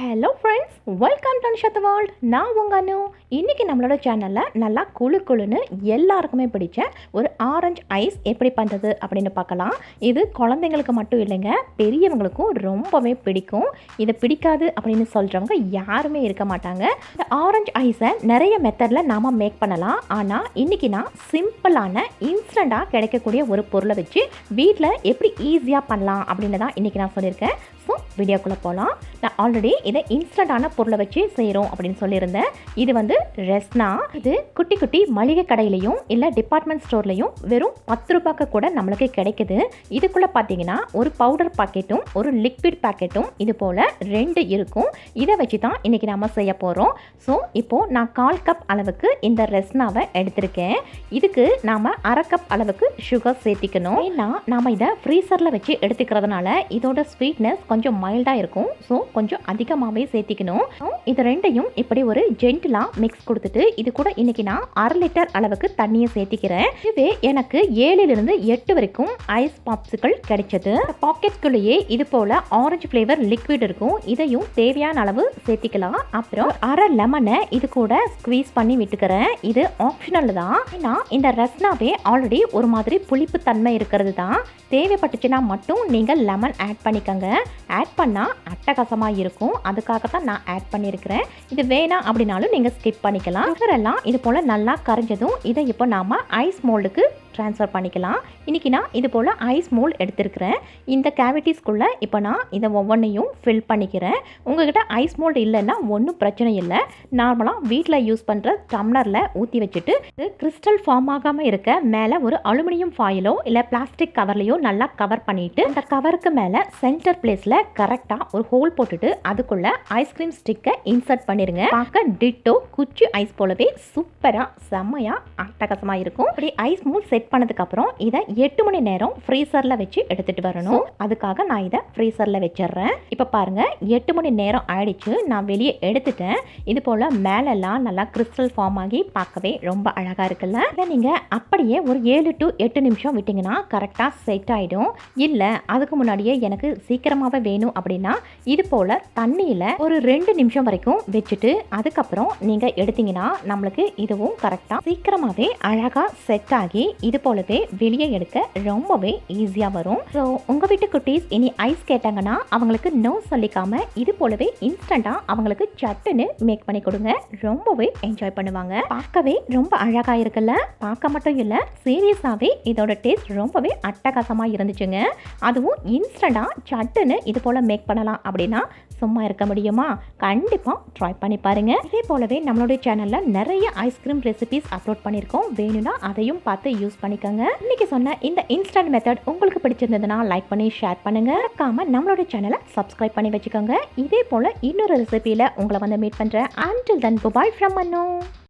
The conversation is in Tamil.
Hello friends, welcome to Shut World. நான் உங்கள் அனு. இன்றைக்கி நம்மளோட சேனலில் நல்லா குழுன்னு எல்லாருக்குமே பிடிச்ச ஒரு ஆரஞ்சு ஐஸ் எப்படி பண்ணுறது அப்படின்னு பார்க்கலாம். இது குழந்தைங்களுக்கு மட்டும் இல்லைங்க, பெரியவங்களுக்கும் ரொம்பவே பிடிக்கும். இதை பிடிக்காது அப்படின்னு சொல்கிறவங்க யாருமே இருக்க மாட்டாங்க. இந்த ஆரஞ்சு ஐஸை நிறைய மெத்தடில் நாம் மேக் பண்ணலாம். ஆனால் இன்றைக்கி நான் சிம்பிளான இன்ஸ்டண்ட்டாக கிடைக்கக்கூடிய ஒரு பொருளை வச்சு வீட்டில் எப்படி ஈஸியாக பண்ணலாம் அப்படின்னு தான் இன்றைக்கி நான் சொல்லியிருக்கேன். ஸோ வீடியோக்குள்ளே போகலாம். நான் ஆல்ரெடி இதை இன்ஸ்டண்ட்டான பொருளை வச்சு செய்கிறோம் அப்படின்னு சொல்லியிருந்தேன். இது வந்து ரெஸ்னா. இது குட்டி குட்டி மளிகை கடையிலையும் இல்லை டிபார்ட்மெண்ட் ஸ்டோர்லையும் வெறும் 10 ரூபாய்க்கு கூட நம்மளுக்கு கிடைக்குது. இதுக்குள்ளே பார்த்தீங்கன்னா ஒரு பவுடர் பாக்கெட்டும் ஒரு லிக்விட் பாக்கெட்டும் இது போல் 2 இருக்கும். இதை வச்சு தான் இன்றைக்கி நாம் செய்ய போகிறோம். ஸோ இப்போது நான் 1/4 கப் அளவுக்கு இந்த ரெஸ்னாவை எடுத்திருக்கேன். இதுக்கு நாம் 1/2 கப் அளவுக்கு சுகர் சேர்த்திக்கணும். ஏன்னா நாம் இதை ஃப்ரீசரில் வச்சு எடுத்துக்கிறதுனால இதோட ஸ்வீட்னஸ் கொஞ்சம் மைல்டாக இருக்கும். ஸோ கொஞ்சம் அதிகமாகவே சேர்த்திக்கணும். இது ரெண்டையும் இப்படி ஒரு ஜென்டிலாக மிக்ஸ் கொடுத்துட்டு இது கூட இன்றைக்கி நான் 1/2 லிட்டர் அளவுக்கு தண்ணியை சேர்த்திக்கிறேன். இதுவே எனக்கு 7லிருந்து 8 வரைக்கும் ஐஸ் பாப்சிக்கல் கிடைச்சது. பாக்கெட்குள்ளேயே இது போல் ஆரஞ்சு ஃப்ளேவர் லிக்விட் இருக்கும். இதையும் தேவையான அளவு சேர்த்திக்கலாம். அப்புறம் 1/2 லெமனை இது கூட ஸ்குவீஸ் பண்ணி விட்டுக்கிறேன். இது ஆப்ஷனல் தான். ஏன்னா இந்த ரஸ்னாவே ஆல்ரெடி ஒரு மாதிரி புளிப்பு தன்மை இருக்கிறது தான். தேவைப்பட்டுச்சுன்னா மட்டும் நீங்கள் லெமன் ஆட் பண்ணிக்கோங்க. ஆட் பண்ணால் அட்டகாசமாக இருக்கும். அதுக்காக தான் நான் ஆட் பண்ணியிருக்கிறேன். இது வேணாம் அப்படின்னாலும் நீங்கள் ஸ்கிப் பண்ணிக்கலாம். சுகரெல்லாம் இது போல் நல்லா கரைஞ்சதும் இதை இப்போ நாம் ஐஸ் மோல்டுக்கு ட்ரான்ஸ்ஃபர் பண்ணிக்கலாம். இன்றைக்கி நான் இது போல் ஐஸ் மோல்டு எடுத்துருக்கிறேன். இந்த கேவிட்டிஸ்குள்ளே இப்போ நான் இதை ஒவ்வொன்றையும் ஃபில் பண்ணிக்கிறேன். உங்கள்கிட்ட ஐஸ் மோல்டு இல்லைன்னா ஒன்றும் பிரச்சனை இல்லை. நார்மலாக வீட்டில் யூஸ் பண்ணுற டம்ளரில் ஊற்றி வச்சுட்டு இது கிறிஸ்டல் ஃபார்ம் ஆகாமல் இருக்க மேலே ஒரு அலுமினியம் ஃபாயிலோ இல்லை பிளாஸ்டிக் கவர்லையோ நல்லா கவர் பண்ணிவிட்டு அந்த கவருக்கு மேலே சென்டர் பிளேஸில் கரெக்டாக ஒரு ஹோல் போட்டுட்டு அதுக்குள்ளே ஐஸ்கிரீம் ஸ்டிக்கை இன்சர்ட் பண்ணிடுங்க. பார்க்க டிட்டோ குச்சி ஐஸ் போலவே சூப்பராக செம்மையாக அட்டகாசமாக இருக்கும். அப்படி ஐஸ் மோல்ட் செட் பண்ணதுக்கு அப்புறம் இதை 8 மணி நேரம் ஃப்ரீசரில் வச்சு எடுத்துகிட்டு வரணும். அதுக்காக நான் இதை ஃப்ரீசரில் வச்சிடுறேன். இப்போ பாருங்கள், 8 மணி நேரம் ஆயிடுச்சு. நான் வெளியே எடுத்துட்டேன். இது போல் மேலெல்லாம் நல்லா கிறிஸ்டல் ஃபார்ம் ஆகி பார்க்கவே ரொம்ப அழகாக இருக்குல்ல. இதை நீங்கள் அப்படியே ஒரு 7 to 8 நிமிஷம் விட்டிங்கன்னா கரெக்டாக செட் ஆகிடும். இல்லை அதுக்கு முன்னாடியே எனக்கு சீக்கிரமாகவே வேணும் அப்படின்னா இது போல் தண்ணியில் ஒரு 2 நிமிஷம் வரைக்கும் வச்சுட்டு அதுக்கப்புறம் நீங்கள் எடுத்தீங்கன்னா நம்மளுக்கு இதுவும் கரெக்டாக சீக்கிரமாகவே அழகாக செட் ஆகி இது போலவே வெளியே எடுக்க ரொம்பவே ஈஸியாக வரும். ஸோ உங்கள் வீட்டு குட்டீஸ் இனி ஐஸ் கேட்டாங்கன்னா அவங்களுக்கு நோ சொல்லிக்காம இது போலவே இன்ஸ்டண்ட்டாக அவங்களுக்கு சட்டுன்னு மேக் பண்ணி கொடுங்க. ரொம்பவே என்ஜாய் பண்ணுவாங்க. பார்க்கவே ரொம்ப அழகாக இருக்குல்ல. பார்க்க மட்டும் இல்லை, சீரியஸாகவே இதோட டேஸ்ட் ரொம்பவே அட்டகாசமாக இருந்துச்சுங்க. அதுவும் இன்ஸ்டண்ட்டாக சட்டுன்னு இது போல் மேக் பண்ணலாம் அப்படின்னா சும்மா இருக்க முடியுமா? கண்டிப்பாக ட்ரை பண்ணி பாருங்கள். இதே போலவே நம்மளுடைய சேனலில் நிறைய ஐஸ்கிரீம் ரெசிபிஸ் அப்லோட் பண்ணியிருக்கோம். வேணும்னா அதையும் பார்த்து யூஸ் பண்ணிக்கோங்க. இன்னைக்கு சொன்ன இந்த இன்ஸ்டன்ட் மெத்தட் உங்களுக்கு பிடிச்சிருந்ததுன்னா லைக் பண்ணி ஷேர் பண்ணுங்க. மறக்காம நம்மளோட சேனலை சப்ஸ்கிரைப் பண்ணி வச்சுக்கோங்க. இதே போல இன்னொரு ரெசிபியில் உங்களை வந்து மீட் பண்ணுறேன். Until then, bye from Anu.